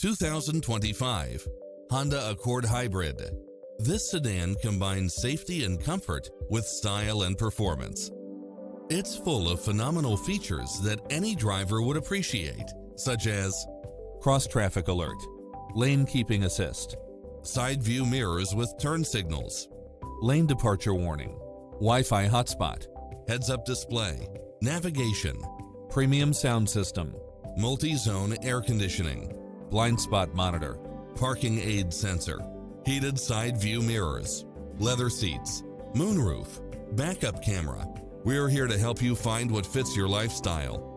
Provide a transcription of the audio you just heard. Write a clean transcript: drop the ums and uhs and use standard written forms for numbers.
2025 Honda Accord Hybrid. This sedan combines safety and comfort with style and performance. It's full of phenomenal features that any driver would appreciate, such as cross-traffic alert, lane keeping assist, side view mirrors with turn signals, lane departure warning, Wi-Fi hotspot, heads-up display, navigation, premium sound system, multi-zone air conditioning, blind spot monitor, parking aid sensor, heated side view mirrors, leather seats, moonroof, backup camera. We're here to help you find what fits your lifestyle.